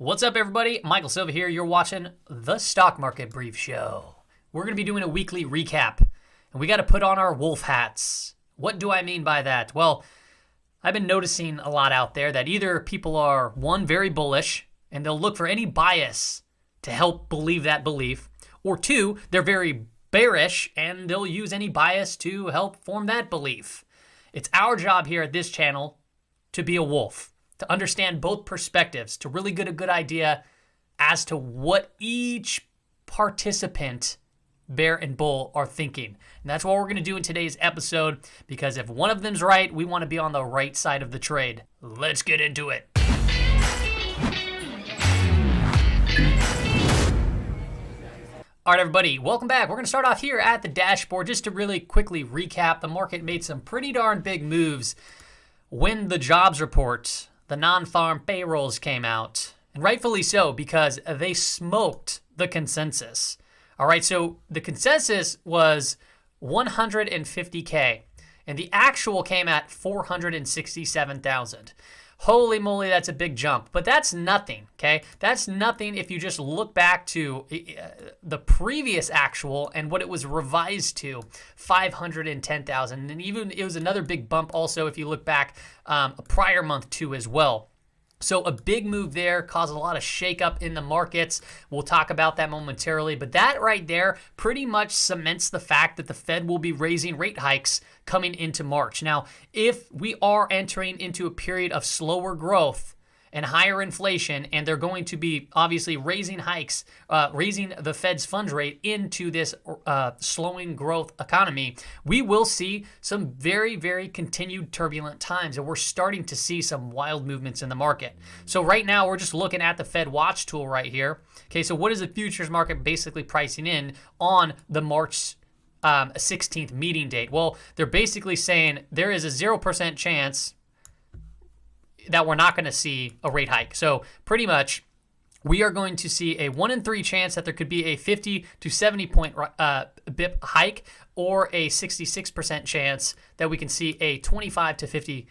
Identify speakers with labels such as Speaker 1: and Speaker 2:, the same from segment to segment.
Speaker 1: What's up, everybody? Michael Silva here. You're watching the Stock Market Brief Show. We're going to be doing a weekly recap, and we got to put on our wolf hats. What do I mean by that? Well, I've been noticing a lot out there that either people are, one, very bullish, and they'll look for any bias to help believe that belief, or two, they're very bearish, and they'll use any bias to help form that belief. It's our job here at this channel to be a wolf, to understand both perspectives, to really get a good idea as to what each participant, bear and bull, are thinking. And that's what we're going to do in today's episode, because if one of them's right, we want to be on the right side of the trade. Let's get into it. All right, everybody, welcome back. We're going to start off here at the dashboard. Just to really quickly recap, the market made some pretty darn big moves when the jobs report, the non-farm payrolls, came out, and rightfully so, because they smoked the consensus. All right, so the consensus was 150K, and the actual came at 467,000. Holy moly, that's a big jump, but that's nothing, okay? That's nothing if you just look back to the previous actual and what it was revised to, 510,000. And even it was another big bump also if you look back a prior month too as well. So a big move there caused a lot of shakeup in the markets. We'll talk about that momentarily, but that right there pretty much cements the fact that the Fed will be raising rate hikes coming into March. Now, if we are entering into a period of slower growth and higher inflation, and they're going to be obviously raising hikes, raising the Fed's funds rate into this slowing growth economy, we will see some very, very continued turbulent times, and we're starting to see some wild movements in the market. So right now, we're just looking at the Fed watch tool right here. Okay, so what is the futures market basically pricing in on the March 16th meeting date? Well, they're basically saying there is a 0% chance that we're not going to see a rate hike. So pretty much we are going to see a 1 in 3 chance that there could be a 50 to 70 point BIP hike, or a 66% chance that we can see a 25 to 50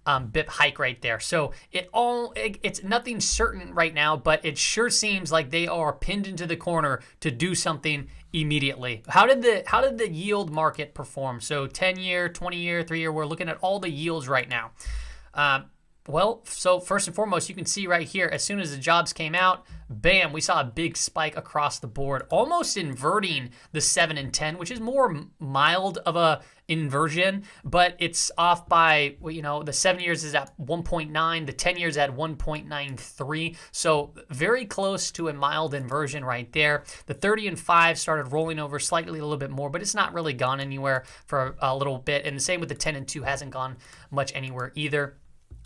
Speaker 1: BIP hike right there. So it's nothing certain right now, but it sure seems like they are pinned into the corner to do something immediately. How did the yield market perform? So 10-year, 20-year, 3-year, we're looking at all the yields right now. Well, so first and foremost, you can see right here, as soon as the jobs came out, bam, we saw a big spike across the board, almost inverting the 7 and 10, which is more mild of a inversion, but it's off by, the 7 years is at 1.9, the 10 years at 1.93, so very close to a mild inversion right there. The 30 and 5 started rolling over slightly a little bit more, but it's not really gone anywhere for a little bit, and the same with the 10 and 2 hasn't gone much anywhere either.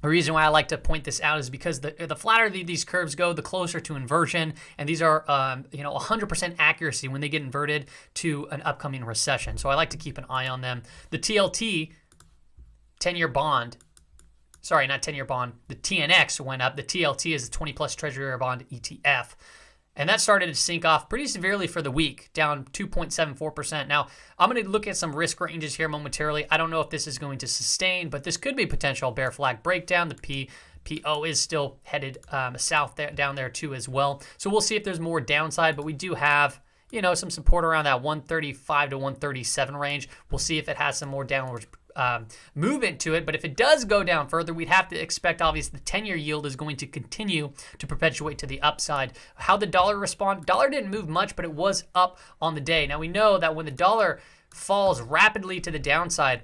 Speaker 1: The reason why I like to point this out is because the flatter these curves go, the closer to inversion, and these are 100% accuracy when they get inverted to an upcoming recession. So I like to keep an eye on them. The TLT, 10-year bond, sorry, not 10-year bond, the TNX went up. The TLT is the 20-plus Treasury bond ETF. And that started to sink off pretty severely for the week, down 2.74%. Now, I'm going to look at some risk ranges here momentarily. I don't know if this is going to sustain, but this could be a potential bear flag breakdown. The PO is still headed south down there too as well. So we'll see if there's more downside, but we do have some support around that 135 to 137 range. We'll see if it has some more downward movement to it, but if it does go down further, we'd have to expect, obviously, the 10-year yield is going to continue to perpetuate to the upside. How the dollar respond? Dollar didn't move much, but it was up on the day. Now, we know that when the dollar falls rapidly to the downside,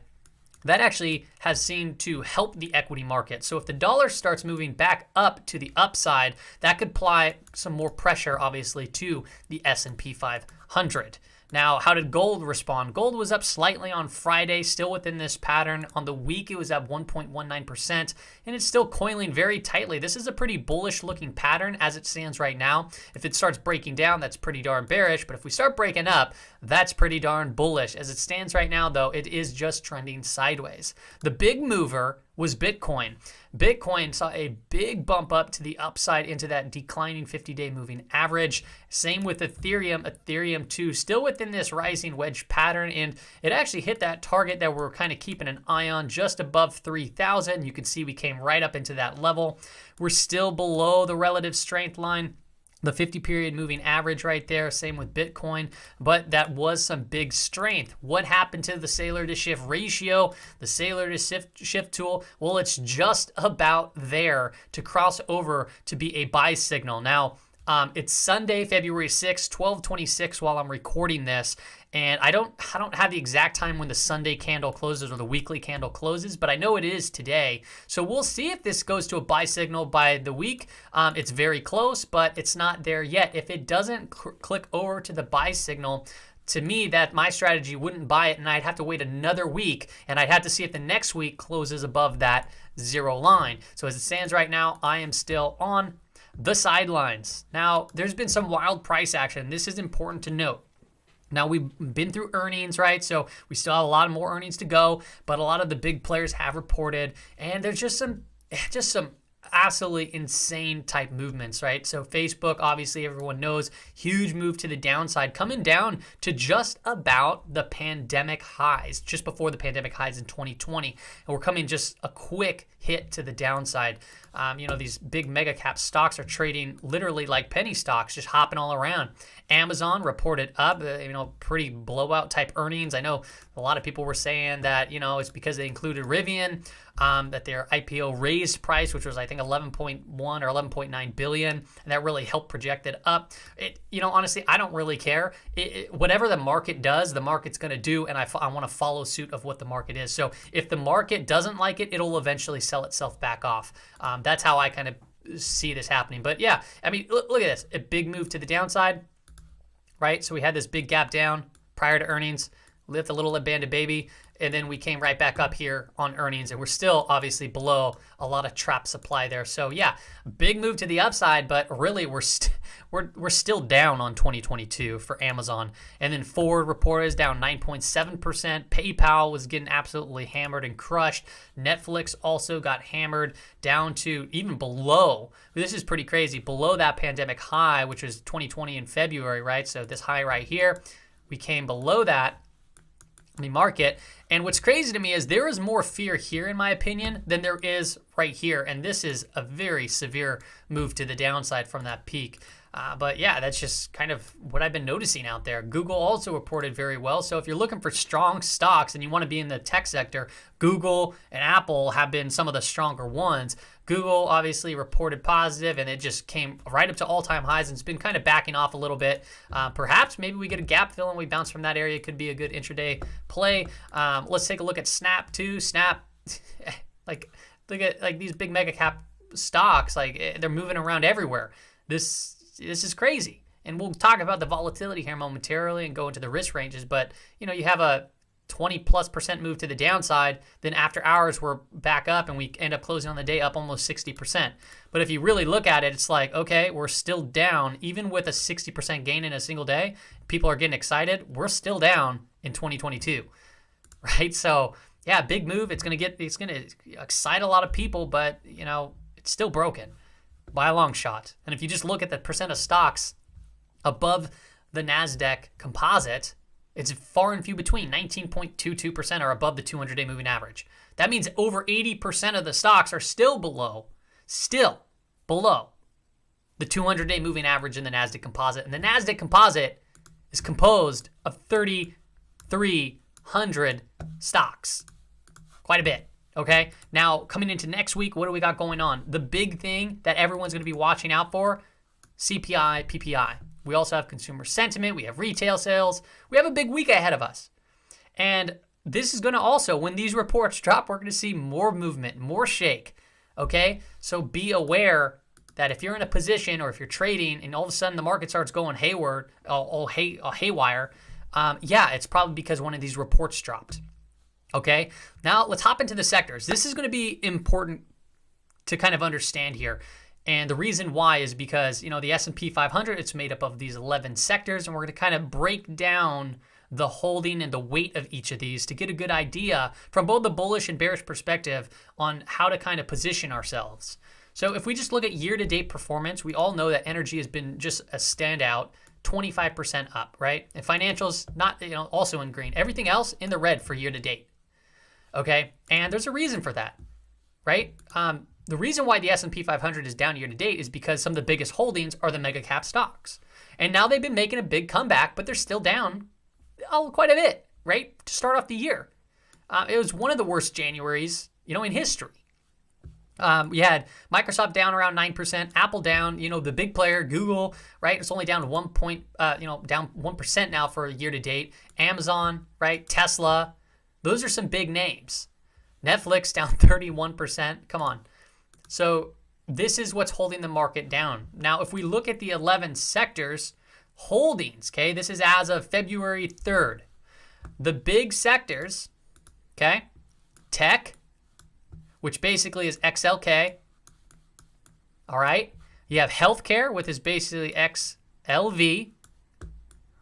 Speaker 1: that actually has seemed to help the equity market. So if the dollar starts moving back up to the upside, that could apply some more pressure, obviously, to the S&P 500. Now, how did gold respond? Gold was up slightly on Friday, still within this pattern. On the week, it was up 1.19%, and it's still coiling very tightly. This is a pretty bullish-looking pattern as it stands right now. If it starts breaking down, that's pretty darn bearish, but if we start breaking up, that's pretty darn bullish. As it stands right now, though, it is just trending sideways. The big mover was Bitcoin. Bitcoin saw a big bump up to the upside into that declining 50-day moving average. Same with Ethereum. Ethereum too, still within this rising wedge pattern, and it actually hit that target that we're kind of keeping an eye on just above 3,000. You can see we came right up into that level. We're still below the relative strength line, the 50-period moving average right there. Same with Bitcoin, but that was some big strength. What happened to the Sailor to Shift ratio, the Sailor to Shift tool? Well, it's just about there to cross over to be a buy signal. Now, it's Sunday, February 6th, 12:26 while I'm recording this. And I don't have the exact time when the Sunday candle closes or the weekly candle closes, but I know it is today. So we'll see if this goes to a buy signal by the week. It's very close, but it's not there yet. If it doesn't click over to the buy signal, to me, that my strategy wouldn't buy it, and I'd have to wait another week, and I'd have to see if the next week closes above that zero line. So as it stands right now, I am still on the sidelines. Now, there's been some wild price action. This is important to note. Now, we've been through earnings, right? So we still have a lot more earnings to go, but a lot of the big players have reported, and there's just some absolutely insane type movements, right? So Facebook, obviously everyone knows, huge move to the downside, coming down to just about the pandemic highs, just before the pandemic highs in 2020. And we're coming just a quick hit to the downside. These big mega cap stocks are trading literally like penny stocks, just hopping all around. Amazon reported up, pretty blowout type earnings. I know a lot of people were saying that, it's because they included Rivian, that their IPO raised price, which was, I think, 11.1 or 11.9 billion, and that really helped project it up. Honestly, I don't really care. Whatever the market does, the market's going to do, and I want to follow suit of what the market is. So if the market doesn't like it, it'll eventually sell itself back off. That's how I kind of see this happening. But yeah, look at this, a big move to the downside, right? So we had this big gap down prior to earnings, lift a little abandoned baby, and then we came right back up here on earnings, and we're still obviously below a lot of trap supply there. So yeah, big move to the upside, but really we're still down on 2022 for Amazon. And then Ford reported is down 9.7%. PayPal was getting absolutely hammered and crushed. Netflix also got hammered down to even below, this is pretty crazy, below that pandemic high, which was 2020 in February, right? So this high right here, we came below that the market. And what's crazy to me is there is more fear here, in my opinion, than there is right here. And this is a very severe move to the downside from that peak. But yeah, that's just kind of what I've been noticing out there. Google also reported very well. So if you're looking for strong stocks and you want to be in the tech sector, Google and Apple have been some of the stronger ones. Google obviously reported positive, and it just came right up to all-time highs, and it's been kind of backing off a little bit. Perhaps maybe we get a gap fill and we bounce from that area. It could be a good intraday play. Let's take a look at Snap too. Snap, look at these big mega cap stocks. They're moving around everywhere. This is crazy. And we'll talk about the volatility here momentarily and go into the risk ranges. But, you have a 20+% move to the downside. Then after hours, we're back up and we end up closing on the day up almost 60%. But if you really look at it, it's like, okay, we're still down. Even with a 60% gain in a single day, people are getting excited. We're still down in 2022, right? So yeah, big move. It's going to excite a lot of people, but it's still broken by a long shot. And if you just look at the percent of stocks above the NASDAQ composite, it's far and few between. 19.22% are above the 200-day moving average. That means over 80% of the stocks are still below the 200-day moving average in the NASDAQ composite. And the NASDAQ composite is composed of 3,300 stocks. Quite a bit. Okay, now coming into next week, what do we got going on? The big thing that everyone's going to be watching out for, CPI, PPI. We also have consumer sentiment. We have retail sales. We have a big week ahead of us. And this is going to also, when these reports drop, we're going to see more movement, more shake. Okay, so be aware that if you're in a position or if you're trading and all of a sudden the market starts going haywire, it's probably because one of these reports dropped. Okay, now let's hop into the sectors. This is going to be important to kind of understand here. And the reason why is because, the S&P 500, it's made up of these 11 sectors, and we're going to kind of break down the holding and the weight of each of these to get a good idea from both the bullish and bearish perspective on how to kind of position ourselves. So if we just look at year-to-date performance, we all know that energy has been just a standout, 25% up, right? And financials, not, also in green. Everything else in the red for year-to-date, okay? And there's a reason for that, right? The reason why the S&P 500 is down year-to-date is because some of the biggest holdings are the mega cap stocks. And now they've been making a big comeback, but they're still down quite a bit, right? To start off the year. It was one of the worst Januaries, in history. We had Microsoft down around 9%, Apple down, the big player, Google, right? It's only down down 1% now for a year to date. Amazon, right? Tesla, those are some big names. Netflix down 31%. Come on. So this is what's holding the market down. Now, if we look at the 11 sectors holdings, okay, this is as of February 3rd. The big sectors, okay, tech, which basically is XLK. All right. You have healthcare, which is basically XLV. All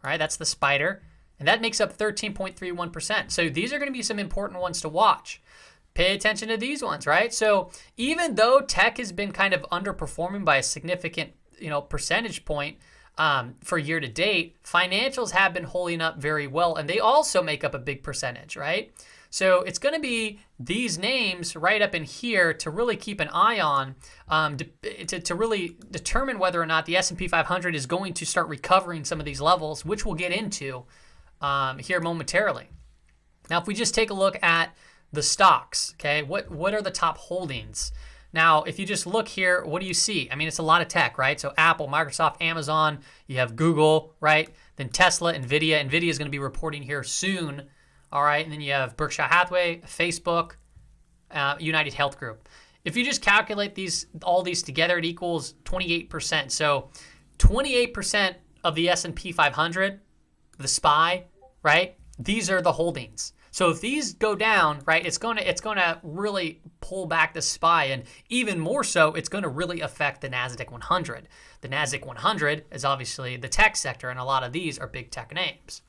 Speaker 1: right. That's the spider. And that makes up 13.31%. So these are going to be some important ones to watch. Pay attention to these ones, right? So even though tech has been kind of underperforming by a significant, percentage point for year to date, financials have been holding up very well. And they also make up a big percentage, right? So it's going to be these names right up in here to really keep an eye on to really determine whether or not the S&P 500 is going to start recovering some of these levels, which we'll get into here momentarily. Now, if we just take a look at the stocks, okay, what are the top holdings? Now, if you just look here, what do you see? I mean, it's a lot of tech, right? So Apple, Microsoft, Amazon, you have Google, right? Then Tesla, NVIDIA. NVIDIA is going to be reporting here soon. All right, and then you have Berkshire Hathaway, Facebook, United Health Group. If you just calculate all these together, it equals 28%. So 28% of the S&P 500, the SPY, right? These are the holdings. So if these go down, right, it's going to really pull back the SPY, and even more so, it's going to really affect the Nasdaq 100. The Nasdaq 100 is obviously the tech sector, and a lot of these are big tech names.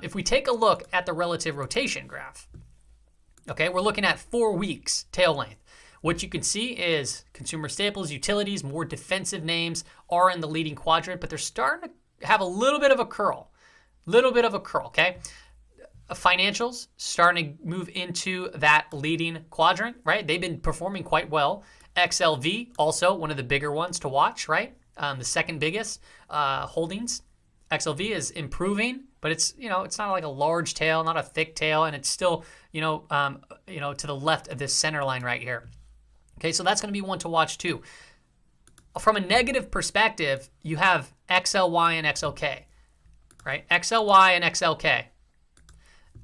Speaker 1: If we take a look at the relative rotation graph, okay, we're looking at 4 weeks tail length. What you can see is consumer staples, utilities, more defensive names are in the leading quadrant, but they're starting to have a little bit of a curl, okay? Financials starting to move into that leading quadrant, right? They've been performing quite well. XLV, also one of the bigger ones to watch, right? The second biggest holdings. XLV is improving, but it's not like a large tail, not a thick tail, and it's still to the left of this center line right here. Okay, so that's going to be one to watch too. From a negative perspective, you have XLY and XLK, right? XLY and XLK.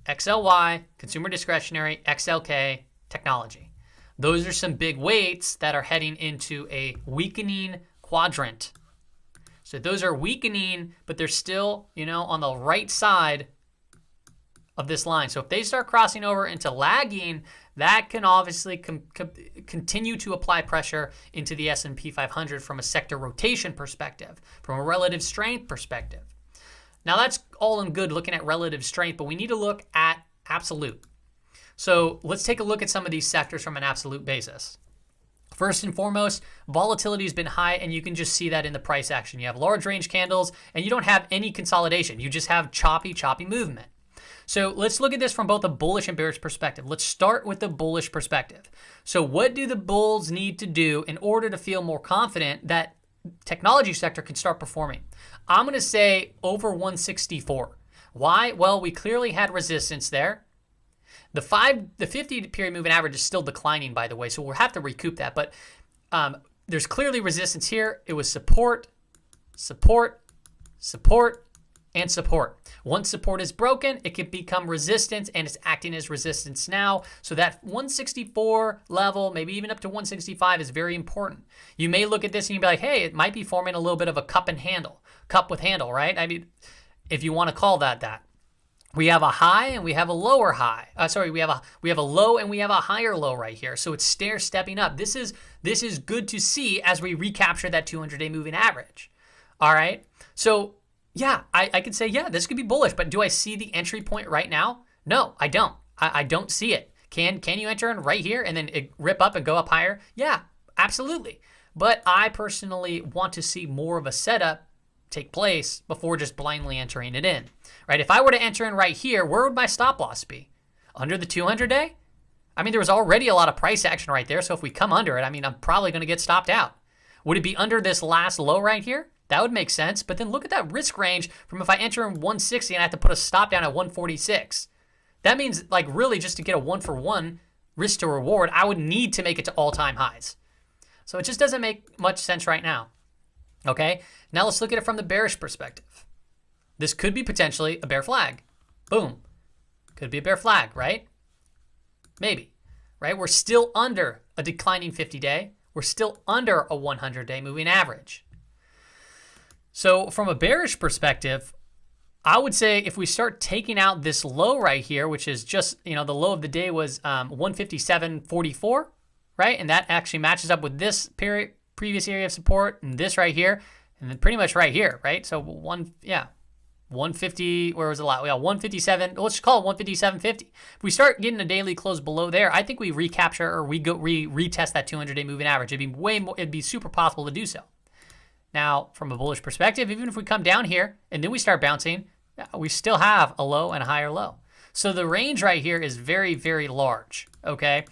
Speaker 1: XLY, consumer discretionary, XLK, technology. Those are some big weights that are heading into a weakening quadrant. So those are weakening, but they're still, on the right side of this line. So if they start crossing over into lagging, that can obviously continue to apply pressure into the S&P 500 from a sector rotation perspective, from a relative strength perspective. Now that's all in good looking at relative strength, but we need to look at absolute. So let's take a look at some of these sectors from an absolute basis. First and foremost, volatility has been high, and you can just see that in the price action. You have large range candles, and you don't have any consolidation. You just have choppy movement. So let's look at this from both a bullish and bearish perspective. Let's start with the bullish perspective. So what do the bulls need to do in order to feel more confident that technology sector can start performing? I'm going to say over 164. Why? Well, we clearly had resistance there. The 50 period moving average is still declining, by the way, so we'll have to recoup that. But there's clearly resistance here. It was support, support, support, and support. Once support is broken, it can become resistance, and it's acting as resistance now. So that 164 level, maybe even up to 165, is very important. You may look at this and you'll be like, hey, it might be forming a little bit of a cup with handle, right? I mean, if you want to call that. We have a high and we have a lower high. We have a low and we have a higher low right here. So it's stepping up. This is good to see as we recapture that 200-day moving average. All right. So yeah, I could say, yeah, this could be bullish, but do I see the entry point right now? No, I don't. I don't see it. Can you enter in right here and then rip up and go up higher? Yeah, absolutely. But I personally want to see more of a setup take place before just blindly entering it in, right? If I were to enter in right here, where would my stop loss be? Under the 200-day? I mean, there was already a lot of price action right there, so if we come under it, I mean, I'm probably going to get stopped out. Would it be under this last low right here? That would make sense, but then look at that risk range from if I enter in 160 and I have to put a stop down at 146. That means, like, really just to get a 1-for-1 risk to reward, I would need to make it to all-time highs. So it just doesn't make much sense right now. Okay, now let's look at it from the bearish perspective. This could be potentially a bear flag. Boom. Could be a bear flag, right? Maybe, right? We're still under a declining 50-day. We're still under a 100-day moving average. So from a bearish perspective, I would say if we start taking out this low right here, which is just, the low of the day was 157.44, right? And that actually matches up with this previous area of support and this right here, and then pretty much right here, right? So 150, where was the lot? Yeah, 157, let's just call it 157.50. If we start getting a daily close below there, I think we recapture or we go retest that 200-day moving average. It'd be super possible to do so. Now, from a bullish perspective, even if we come down here and then we start bouncing, we still have a low and a higher low. So the range right here is very, very large, okay?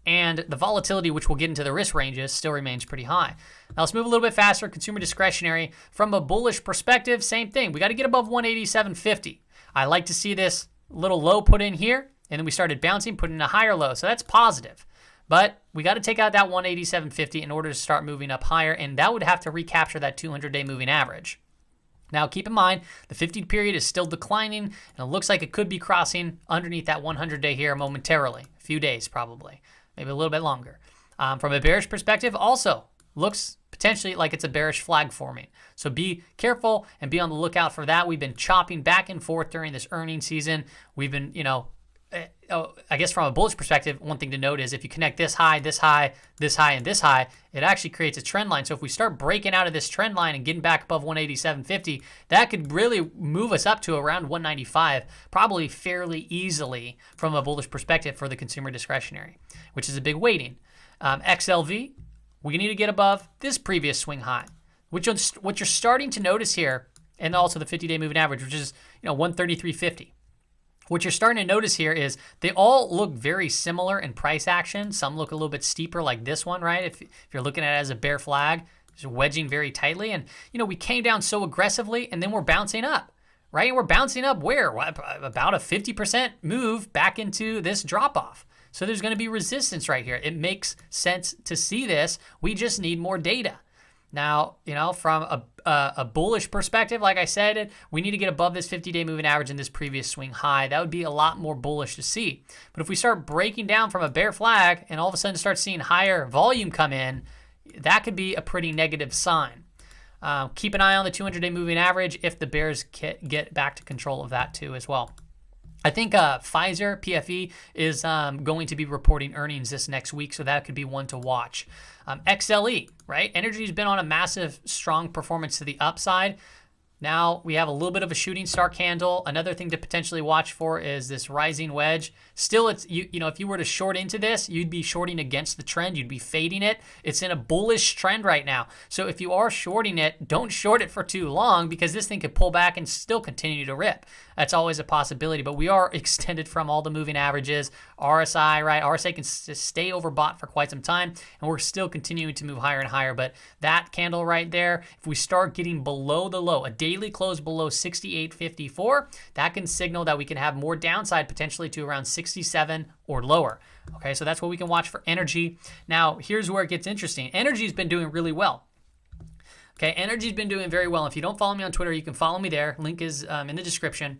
Speaker 1: And the volatility, which we'll get into the risk ranges, still remains pretty high. Now let's move a little bit faster. Consumer discretionary. From a bullish perspective, same thing. We got to get above 187.50. I like to see this little low put in here, and then we started bouncing, put in a higher low. So that's positive. But we got to take out that 187.50 in order to start moving up higher, and that would have to recapture that 200-day moving average. Now, keep in mind, the 50 period is still declining, and it looks like it could be crossing underneath that 100-day here momentarily. A few days, probably. Maybe a little bit longer. From a bearish perspective, also looks potentially like it's a bearish flag forming. So be careful and be on the lookout for that. We've been chopping back and forth during this earnings season. We've been, I guess from a bullish perspective, one thing to note is if you connect this high, this high, this high, and this high, it actually creates a trend line. So if we start breaking out of this trend line and getting back above 187.50, that could really move us up to around 195, probably fairly easily from a bullish perspective for the consumer discretionary, which is a big weighting. XLV, we need to get above this previous swing high, what you're starting to notice here, and also the 50-day moving average, which is 133.50. What you're starting to notice here is they all look very similar in price action. Some look a little bit steeper like this one, right? If you're looking at it as a bear flag, just wedging very tightly. And, we came down so aggressively and then we're bouncing up, right? And we're bouncing up where? About a 50% move back into this drop off. So there's going to be resistance right here. It makes sense to see this. We just need more data. Now, from a bullish perspective, like I said, we need to get above this 50-day moving average in this previous swing high. That would be a lot more bullish to see. But if we start breaking down from a bear flag and all of a sudden start seeing higher volume come in, that could be a pretty negative sign. Keep an eye on the 200-day moving average if the bears get back to control of that too as well. I think Pfizer, PFE, is going to be reporting earnings this next week, so that could be one to watch. XLE, right? Energy has been on a massive, strong performance to the upside. Now we have a little bit of a shooting star candle. Another thing to potentially watch for is this rising wedge. Still, it's if you were to short into this, you'd be shorting against the trend. You'd be fading it. It's in a bullish trend right now. So if you are shorting it, don't short it for too long because this thing could pull back and still continue to rip. That's always a possibility. But we are extended from all the moving averages. RSI, right? RSI can stay overbought for quite some time, and we're still continuing to move higher and higher. But that candle right there, if we start getting below the low, a daily close below 68.54, that can signal that we can have more downside potentially to around 67 or lower. Okay, so that's what we can watch for energy. Now, here's where it gets interesting. Energy's been doing really well. Okay, energy's been doing very well. If you don't follow me on Twitter, you can follow me there. Link is in the description.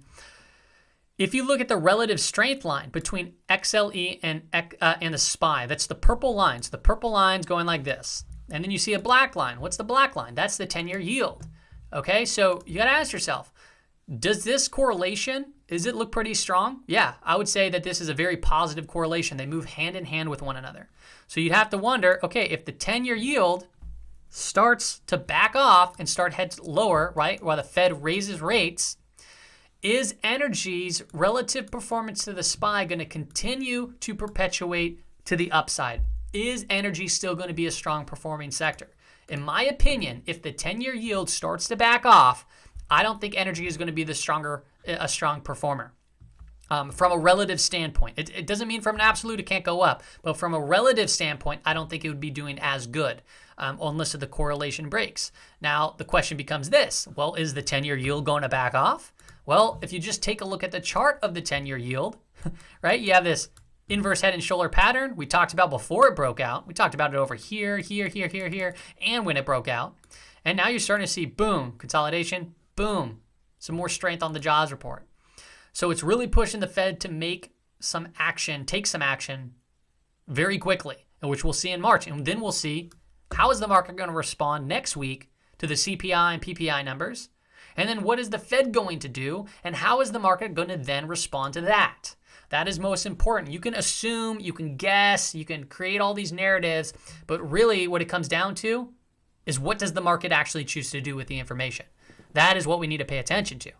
Speaker 1: If you look at the relative strength line between XLE and the SPY, that's the purple lines. The purple line's going like this. And then you see a black line. What's the black line? That's the 10-year yield. Okay, so you got to ask yourself, does this correlation, does it look pretty strong? Yeah, I would say that this is a very positive correlation. They move hand in hand with one another. So you'd have to wonder, okay, if the 10-year yield starts to back off and start heads lower, right, while the Fed raises rates, is energy's relative performance to the SPY going to continue to perpetuate to the upside? Is energy still going to be a strong performing sector? In my opinion, if the 10-year yield starts to back off, I don't think energy is going to be a strong performer. From a relative standpoint. It doesn't mean from an absolute it can't go up, but from a relative standpoint, I don't think it would be doing as good unless the correlation breaks. Now, the question becomes this. Well, is the 10-year yield going to back off? Well, if you just take a look at the chart of the 10-year yield, right, you have this inverse head and shoulder pattern we talked about before it broke out. We talked about it over here, and when it broke out. And now you're starting to see, boom, consolidation, boom, some more strength on the jobs report. So it's really pushing the Fed to make some action, take some action very quickly, which we'll see in March. And then we'll see how is the market going to respond next week to the CPI and PPI numbers. And then what is the Fed going to do? And how is the market going to then respond to that? That is most important. You can assume, you can guess, you can create all these narratives, but really what it comes down to is what does the market actually choose to do with the information? That is what we need to pay attention to.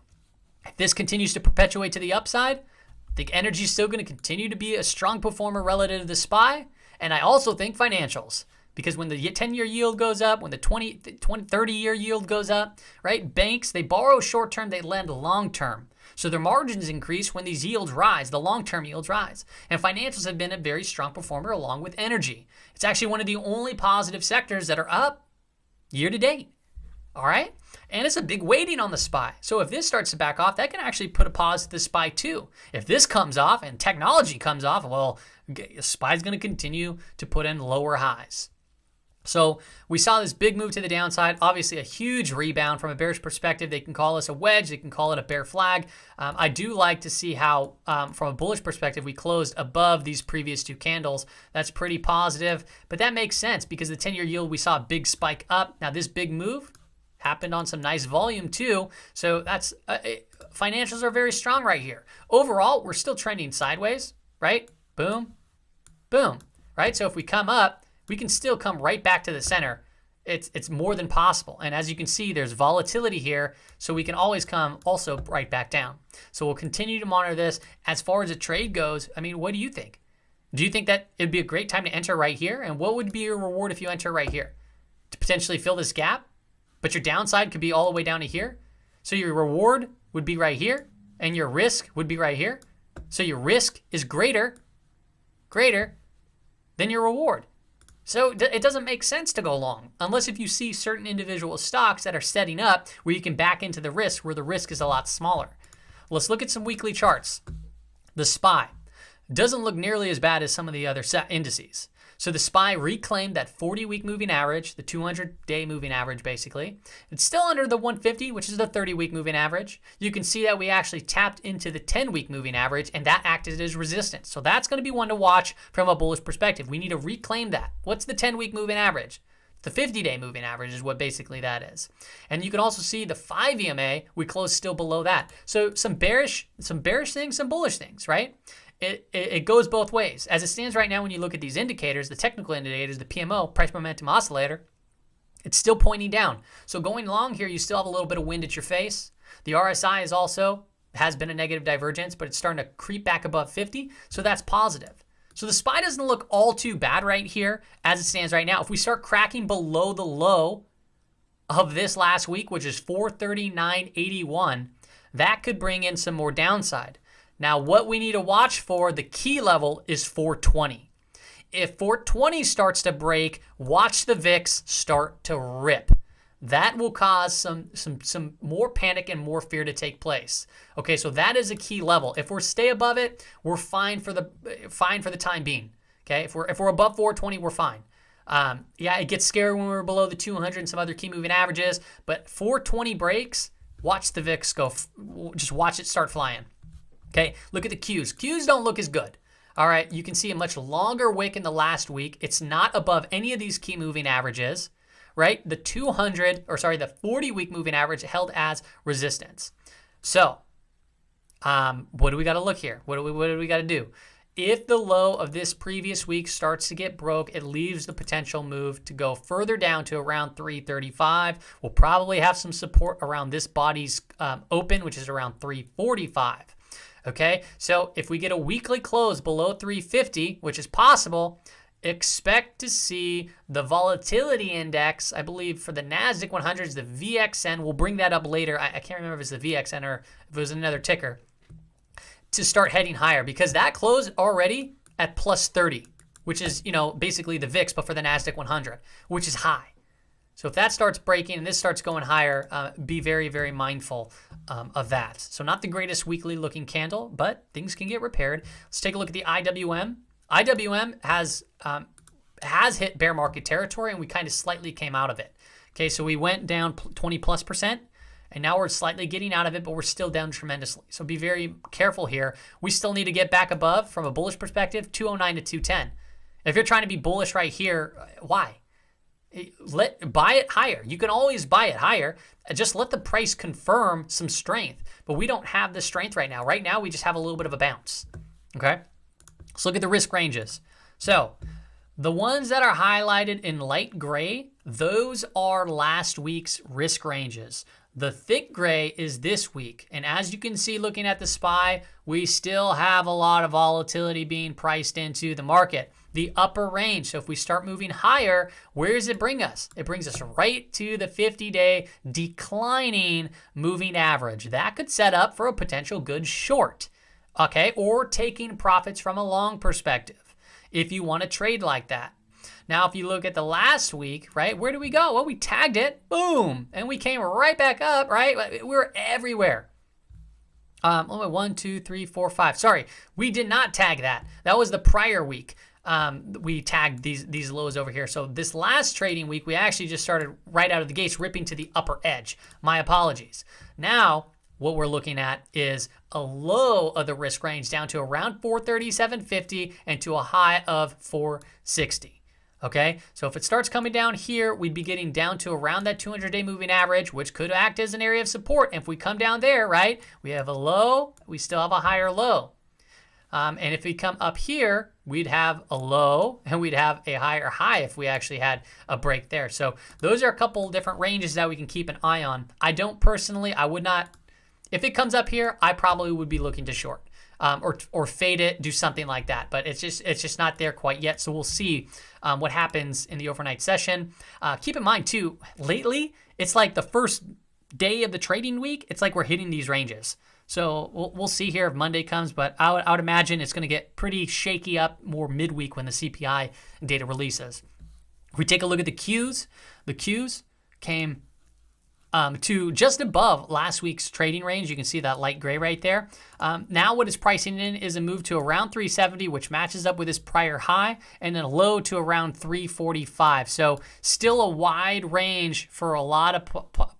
Speaker 1: If this continues to perpetuate to the upside, I think energy is still going to continue to be a strong performer relative to the SPY. And I also think financials, because when the 10-year yield goes up, when the 30-year yield goes up, right? Banks, they borrow short-term, they lend long-term. So their margins increase when these yields rise, the long-term yields rise. And financials have been a very strong performer along with energy. It's actually one of the only positive sectors that are up year to date. All right? And it's a big weighting on the SPY. So if this starts to back off, that can actually put a pause to the SPY too. If this comes off and technology comes off, well, the SPY is going to continue to put in lower highs. So we saw this big move to the downside, obviously a huge rebound from a bearish perspective. They can call this a wedge. They can call it a bear flag. I do like to see how, from a bullish perspective, we closed above these previous two candles. That's pretty positive, but that makes sense because the 10-year yield, we saw a big spike up. Now this big move happened on some nice volume too. So that's financials are very strong right here. Overall, we're still trending sideways, right? Boom, boom, right? So if we come up, we can still come right back to the center. It's more than possible. And as you can see, there's volatility here, so we can always come also right back down. So we'll continue to monitor this. As far as the trade goes, I mean, what do you think? Do you think that it'd be a great time to enter right here? And what would be your reward if you enter right here? To potentially fill this gap? But your downside could be all the way down to here. So your reward would be right here, and your risk would be right here. So your risk is greater than your reward. So it doesn't make sense to go long unless if you see certain individual stocks that are setting up where you can back into the risk where the risk is a lot smaller. Let's look at some weekly charts. The SPY doesn't look nearly as bad as some of the other indices. So the SPY reclaimed that 40-week moving average, the 200-day moving average, basically. It's still under the 150, which is the 30-week moving average. You can see that we actually tapped into the 10-week moving average, and that acted as resistance. So that's going to be one to watch from a bullish perspective. We need to reclaim that. What's the 10-week moving average? The 50-day moving average is what basically that is. And you can also see the 5 EMA, we closed still below that. So some bearish things, some bullish things, right? It goes both ways. As it stands right now, when you look at these indicators, the technical indicators, the PMO, price momentum oscillator, it's still pointing down. So going long here, you still have a little bit of wind at your face. The RSI is also has been a negative divergence, but it's starting to creep back above 50. So that's positive. So the SPY doesn't look all too bad right here as it stands right now. If we start cracking below the low of this last week, which is 439.81, that could bring in some more downside. Now, what we need to watch for, the key level is 420. If 420 starts to break, watch the VIX start to rip. That will cause some more panic and more fear to take place. Okay, so that is a key level. If we stay above it, we're fine for the time being. Okay, if we're above 420, we're fine. Yeah, it gets scary when we're below the 200 and some other key moving averages, but 420 breaks, watch the VIX go. Just watch it start flying. Okay, look at the Qs. Qs don't look as good. All right, you can see a much longer wick in the last week. It's not above any of these key moving averages, right? The 40-week moving average held as resistance. So, what do we got to look here? What do we got to do? If the low of this previous week starts to get broke, it leaves the potential move to go further down to around 335. We'll probably have some support around this body's open, which is around 345. Okay, so if we get a weekly close below 350, which is possible, expect to see the volatility index, I believe for the NASDAQ 100 is the VXN. We'll bring that up later. I can't remember if it's the VXN or if it was another ticker, to start heading higher, because that closed already at plus 30, which is, basically the VIX, but for the NASDAQ 100, which is high. So if that starts breaking and this starts going higher, be very, very mindful of that. So not the greatest weekly looking candle, but things can get repaired. Let's take a look at the IWM. IWM has hit bear market territory, and we kind of slightly came out of it. Okay, so we went down 20+%, and now we're slightly getting out of it, but we're still down tremendously. So be very careful here. We still need to get back above, from a bullish perspective, 209 to 210. If you're trying to be bullish right here, why? Buy it higher. You can always buy it higher. Just let the price confirm some strength. But we don't have the strength right now. Right now, we just have a little bit of a bounce. Okay? Let's look at the risk ranges. So the ones that are highlighted in light gray, those are last week's risk ranges. The thick gray is this week. And as you can see looking at the SPY, we still have a lot of volatility being priced into the market. The upper range, so if we start moving higher, where does it bring us? It brings us right to the 50-day declining moving average. That could set up for a potential good short, okay? Or taking profits from a long perspective if you want to trade like that. Now, if you look at the last week, right, where do we go? Well, we tagged it, boom, and we came right back up, right? We were everywhere. 1, 2, 3, 4, 5. Sorry, we did not tag that. That was the prior week. We tagged these lows over here. So this last trading week, we actually just started right out of the gates, ripping to the upper edge. My apologies. Now, what we're looking at is a low of the risk range down to around 437.50 and to a high of 460. Okay, so if it starts coming down here, we'd be getting down to around that 200-day moving average, which could act as an area of support. And if we come down there, right, we have a low, we still have a higher low. And if we come up here, we'd have a low and we'd have a higher high if we actually had a break there. So those are a couple different ranges that we can keep an eye on. I don't personally, I would not, if it comes up here, I probably would be looking to short. Or fade it, do something like that. But it's just not there quite yet. So we'll see what happens in the overnight session. Keep in mind too, lately it's like the first day of the trading week. It's like we're hitting these ranges. So we'll see here if Monday comes. But I would imagine it's going to get pretty shaky up more midweek when the CPI data releases. If we take a look at the Qs came to just above last week's trading range. You can see that light gray right there. Now what it's pricing in is a move to around 370, which matches up with its prior high, and then a low to around 345. So still a wide range for a lot of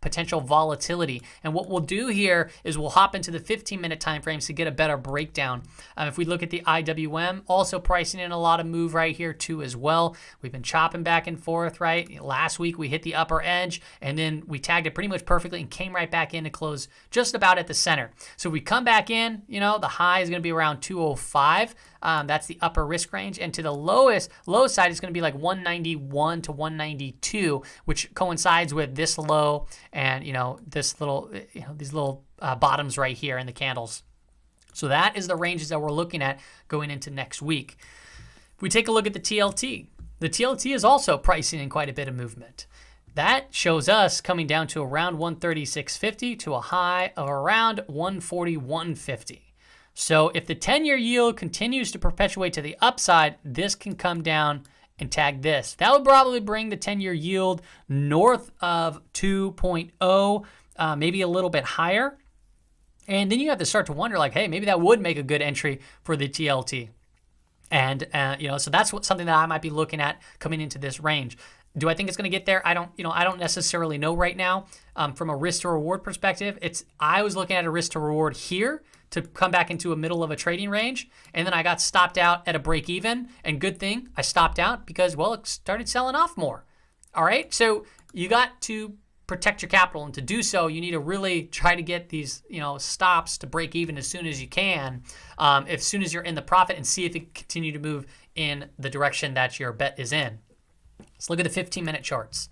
Speaker 1: potential volatility. And what we'll do here is we'll hop into the 15-minute time frames to get a better breakdown. If we look at the IWM, also pricing in a lot of move right here too as well. We've been chopping back and forth, right? Last week we hit the upper edge, and then we tagged it pretty much perfectly and came right back in to close just about at the center. So if we come back in, the high is going to be around 205. That's the upper risk range. And to the low side is going to be like 191 to 192, which coincides with this low and, this little, these little bottoms right here in the candles. So that is the ranges that we're looking at going into next week. If we take a look at the TLT is also pricing in quite a bit of movement. That shows us coming down to around 136.50 to a high of around 141.50. So if the 10-year yield continues to perpetuate to the upside, this can come down and tag this. That would probably bring the 10-year yield north of 2.0, maybe a little bit higher. And then you have to start to wonder, like, hey, maybe that would make a good entry for the TLT. And, so that's something that I might be looking at coming into this range. Do I think it's going to get there? I don't necessarily know right now. From a risk to reward perspective, I was looking at a risk to reward here to come back into a middle of a trading range, and then I got stopped out at a break even. And good thing I stopped out because, well, it started selling off more. All right, so you got to protect your capital. And to do so, you need to really try to get these, stops to break even as soon as you can, as soon as you're in the profit, and see if it continue to move in the direction that your bet is in. Let's look at the 15-minute charts.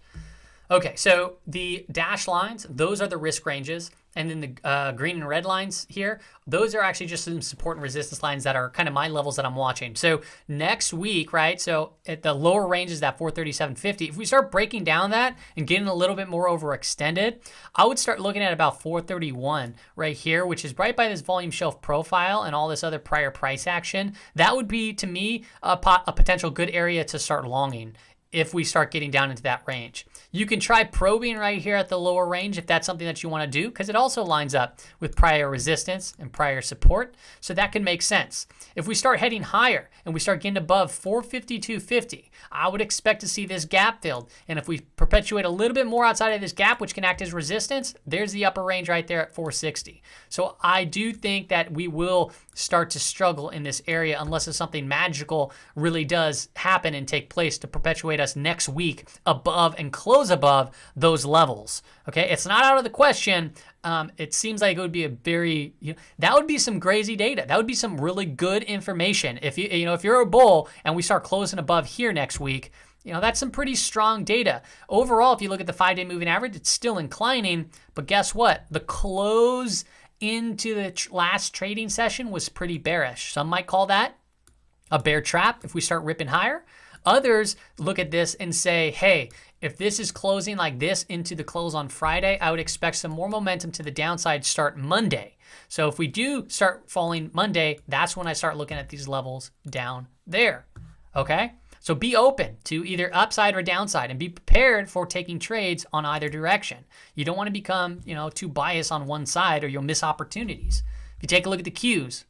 Speaker 1: Okay, so the dashed lines, those are the risk ranges. And then the green and red lines here, those are actually just some support and resistance lines that are kind of my levels that I'm watching. So next week, right, so at the lower range is that 437.50. If we start breaking down that and getting a little bit more overextended, I would start looking at about 431 right here, which is right by this volume shelf profile and all this other prior price action. That would be, to me, a potential good area to start longing if we start getting down into that range. You can try probing right here at the lower range if that's something that you want to do, because it also lines up with prior resistance and prior support, so that can make sense. If we start heading higher and we start getting above 452.50, I would expect to see this gap filled, and if we perpetuate a little bit more outside of this gap, which can act as resistance, there's the upper range right there at 460. So I do think that we will start to struggle in this area unless something magical really does happen and take place to perpetuate us next week above and close above those levels. Okay, it's not out of the question. It seems like it would be a very, that would be some crazy data. That would be some really good information. If if you're a bull and we start closing above here next week, that's some pretty strong data. Overall, if you look at the 5-day moving average, it's still inclining, but guess what? The close into the last trading session was pretty bearish. Some might call that a bear trap if we start ripping higher. Others look at this and say, hey, if this is closing like this into the close on Friday, I would expect some more momentum to the downside start Monday. So if we do start falling Monday, that's when I start looking at these levels down there. Okay? So be open to either upside or downside and be prepared for taking trades on either direction. You don't want to become, too biased on one side or you'll miss opportunities. If you take a look at the Qs,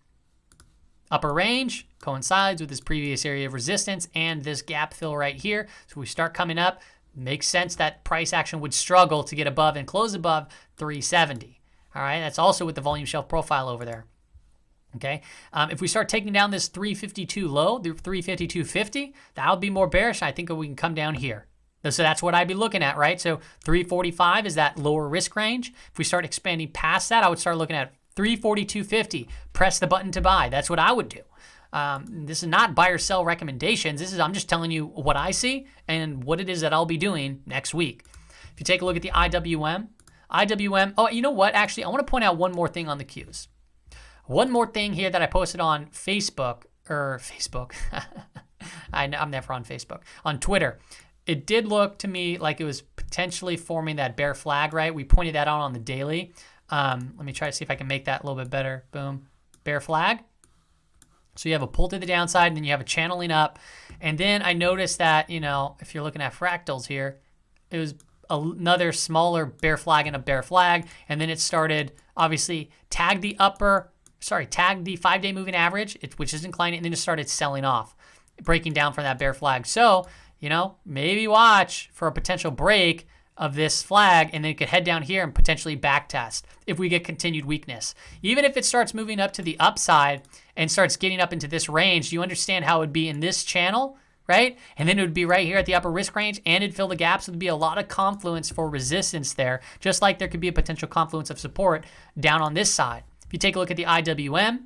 Speaker 1: upper range coincides with this previous area of resistance and this gap fill right here. So we start coming up, makes sense that price action would struggle to get above and close above 370. All right, that's also with the volume shelf profile over there. Okay, if we start taking down this 352 low, the 352.50, that would be more bearish. I think we can come down here. So that's what I'd be looking at, right? So 345 is that lower risk range. If we start expanding past that, I would start looking at 342.50. Press the button to buy. That's what I would do. This is not buy or sell recommendations. I'm just telling you what I see and what it is that I'll be doing next week. If you take a look at the IWM, oh, you know what? Actually, I want to point out one more thing on the Qs. One more thing here that I posted on Facebook. I'm never on Facebook. On Twitter. It did look to me like it was potentially forming that bear flag, right? We pointed that out on the daily. Let me try to see if I can make that a little bit better. Boom. Bear flag. So you have a pull to the downside, and then you have a channeling up. And then I noticed that, if you're looking at fractals here, it was another smaller bear flag and a bear flag. And then it started, obviously, tag the 5-day moving average, which is inclining, and then it started selling off, breaking down from that bear flag. So, maybe watch for a potential break of this flag, and then it could head down here and potentially back test if we get continued weakness. Even if it starts moving up to the upside and starts getting up into this range, do you understand how it would be in this channel, right? And then it would be right here at the upper risk range, and it'd fill the gaps. There'd be a lot of confluence for resistance there, just like there could be a potential confluence of support down on this side. If you take a look at the IWM,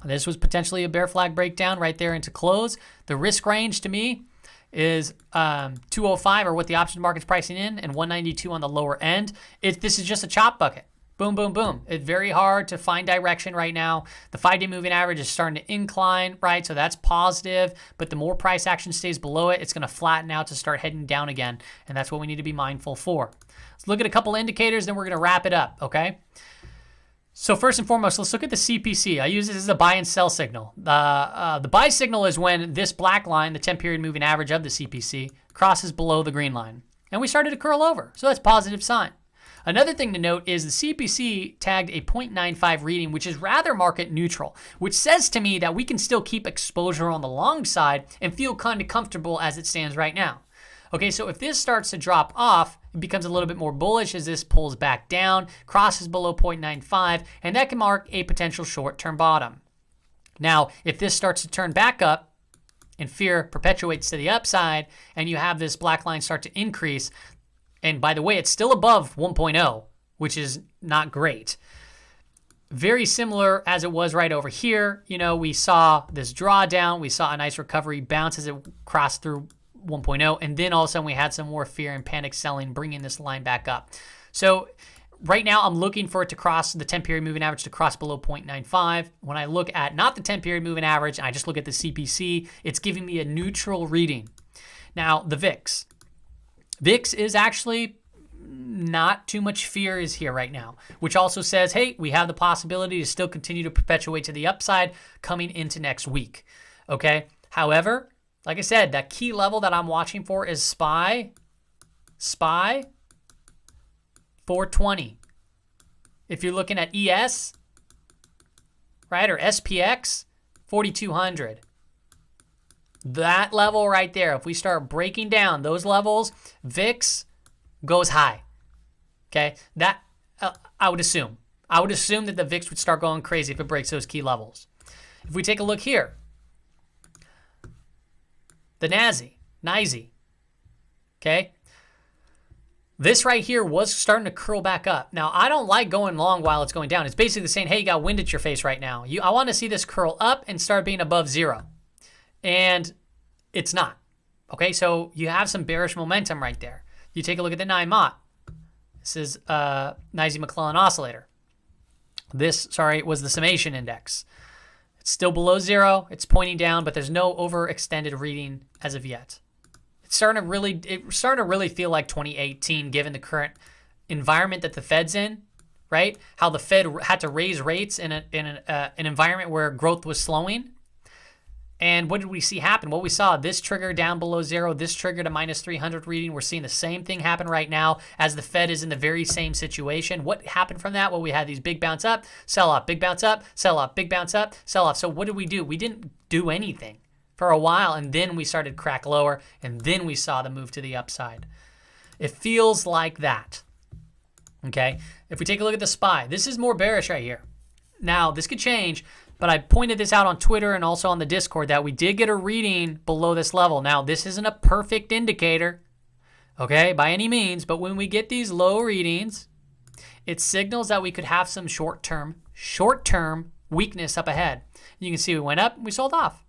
Speaker 1: this was potentially a bear flag breakdown right there into close. The risk range to me is 205, or what the options market's pricing in, and 192 on the lower end. This is just a chop bucket. Boom, boom, boom. It's very hard to find direction right now. The 5-day moving average is starting to incline, right? So that's positive, but the more price action stays below it, it's going to flatten out to start heading down again, and that's what we need to be mindful for. Let's look at a couple indicators, then we're going to wrap it up, okay? So first and foremost, let's look at the CPC. I use this as a buy and sell signal. The buy signal is when this black line, the 10-period moving average of the CPC, crosses below the green line. And we started to curl over, so that's a positive sign. Another thing to note is the CPC tagged a 0.95 reading, which is rather market neutral, which says to me that we can still keep exposure on the long side and feel kind of comfortable as it stands right now. Okay, so if this starts to drop off, it becomes a little bit more bullish as this pulls back down, crosses below 0.95, and that can mark a potential short-term bottom. Now, if this starts to turn back up and fear perpetuates to the upside, and you have this black line start to increase, And by the way, it's still above 1.0, which is not great. Very similar as it was right over here. You know, we saw this drawdown. We saw a nice recovery bounce as it crossed through 1.0. And then all of a sudden we had some more fear and panic selling, bringing this line back up. So right now I'm looking for it to cross the 10-period moving average, to cross below 0.95. When I look at not the 10-period moving average, and I just look at the CPC, it's giving me a neutral reading. Now, the VIX. VIX is actually not too much fear is here right now, which also says, hey, we have the possibility to still continue to perpetuate to the upside coming into next week. Okay. However, like I said, that key level that I'm watching for is SPY 420. If you're looking at ES, right, or SPX 4200. That level right there, if we start breaking down those levels, VIX goes high. Okay, that I would assume. I would assume that the VIX would start going crazy if it breaks those key levels. If we take a look here, the NYSE, okay, this right here was starting to curl back up. Now, I don't like going long while it's going down. It's basically saying, hey, you got wind at your face right now. I want to see this curl up and start being above zero. And it's not. Okay, so you have some bearish momentum right there. You take a look at the 9-Mot. This is NYSE McClellan Oscillator. This, was the summation index. It's still below zero. It's pointing down, but there's no overextended reading as of yet. It's starting to really feel like 2018, given the current environment that the Fed's in, right? How the Fed had to raise rates in an environment where growth was slowing. And what did we see happen? Well, we saw this trigger down below zero. This triggered a minus 300 reading. We're seeing the same thing happen right now as the Fed is in the very same situation. What happened from that? Well, we had these big bounce up, sell off, big bounce up, sell off, big bounce up, sell off. So what did we do? We didn't do anything for a while, and then we started crack lower, and then we saw the move to the upside. It feels like that. Okay? If we take a look at the SPY, this is more bearish right here. Now, this could change, but I pointed this out on Twitter and also on the Discord that we did get a reading below this level. Now, this isn't a perfect indicator, okay, by any means, but when we get these low readings, it signals that we could have some short-term weakness up ahead. You can see we went up, we sold off.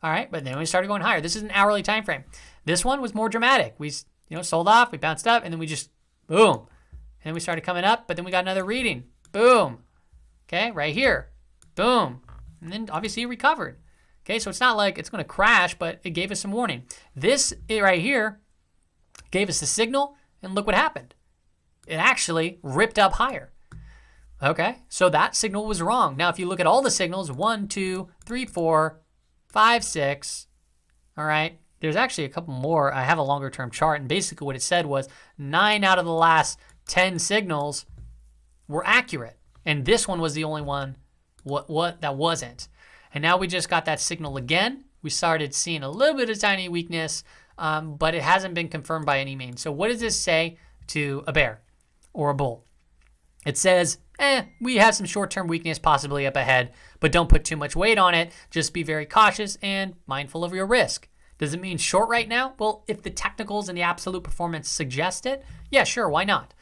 Speaker 1: All right, but then we started going higher. This is an hourly time frame. This one was more dramatic. We, sold off, we bounced up, and then we just, boom. And then we started coming up, but then we got another reading. Boom. Okay, right here. Boom. And then obviously it recovered. Okay, so it's not like it's going to crash, but it gave us some warning. This right here gave us the signal, and look what happened. It actually ripped up higher. Okay, so that signal was wrong. Now, if you look at all the signals, 1, 2, 3, 4, 5, 6, all right, there's actually a couple more. I have a longer term chart, and basically what it said was 9 out of the last 10 signals were accurate, and this one was the only one that wasn't. And now we just got that signal again. We started seeing a little bit of tiny weakness, but it hasn't been confirmed by any means. So what does this say to a bear or a bull? It says, we have some short-term weakness possibly up ahead, but don't put too much weight on it. Just be very cautious and mindful of your risk. Does it mean short right now? Well, if the technicals and the absolute performance suggest it, yeah, sure, why not?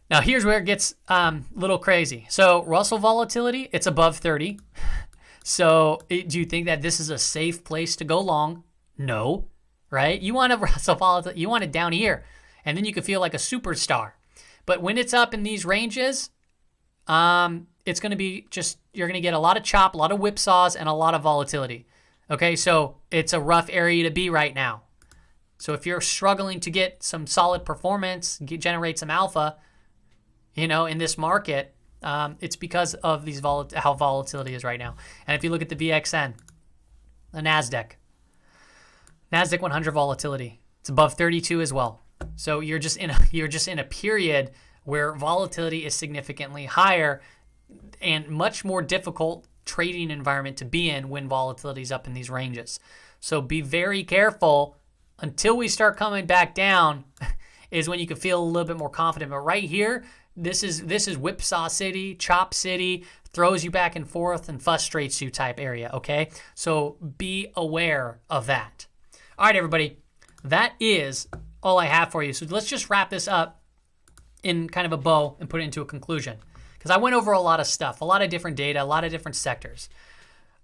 Speaker 1: Now, here's where it gets a little crazy. So Russell volatility, it's above 30. So do you think that this is a safe place to go long? No, right? You want a Russell volatility, you want it down here, and then you can feel like a superstar. But when it's up in these ranges, it's going to be you're going to get a lot of chop, a lot of whipsaws, and a lot of volatility. Okay, so it's a rough area to be right now. So if you're struggling to get some solid performance, generate some alpha, in this market, it's because of these how volatility is right now. And if you look at the VXN, the NASDAQ 100 volatility, it's above 32 as well. So you're just in a period where volatility is significantly higher and much more difficult trading environment to be in when volatility is up in these ranges. So be very careful until we start coming back down is when you can feel a little bit more confident. But right here, this is whipsaw city, chop city, throws you back and forth and frustrates you type area, okay? So be aware of that. All right, everybody. That is all I have for you. So let's just wrap this up in kind of a bow and put it into a conclusion, because I went over a lot of stuff, a lot of different data, a lot of different sectors.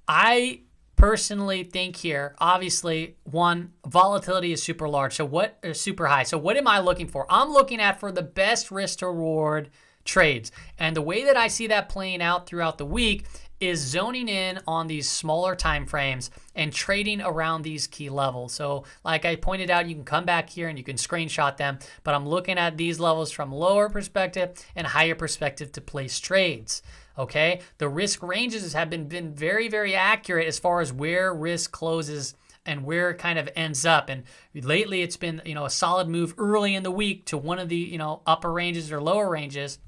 Speaker 1: I personally think here, obviously, one, volatility is super large. So what is super high? So what am I looking for? I'm looking at for the best risk to reward trades. And the way that I see that playing out throughout the week is zoning in on these smaller time frames and trading around these key levels. So like I pointed out, you can come back here and you can screenshot them, but I'm looking at these levels from lower perspective and higher perspective to place trades. Okay, the risk ranges have been very, very accurate as far as where risk closes and where it kind of ends up. And lately it's been, a solid move early in the week to one of the, upper ranges or lower ranges.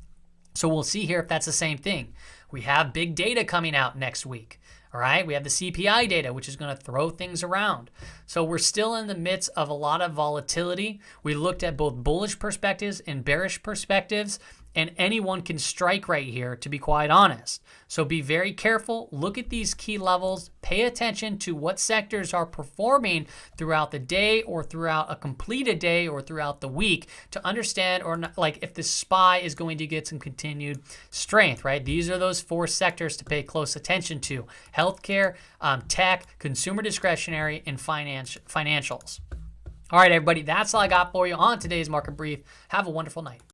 Speaker 1: So we'll see here if that's the same thing. We have big data coming out next week. All right, we have the CPI data, which is going to throw things around. So we're still in the midst of a lot of volatility. We looked at both bullish perspectives and bearish perspectives, and anyone can strike right here, to be quite honest. So be very careful. Look at these key levels. Pay attention to what sectors are performing throughout the day or throughout a completed day or throughout the week to understand or not, like if the SPY is going to get some continued strength, right? These are those 4 sectors to pay close attention to: healthcare, tech, consumer discretionary, and financials. All right, everybody, that's all I got for you on today's market brief. Have a wonderful night.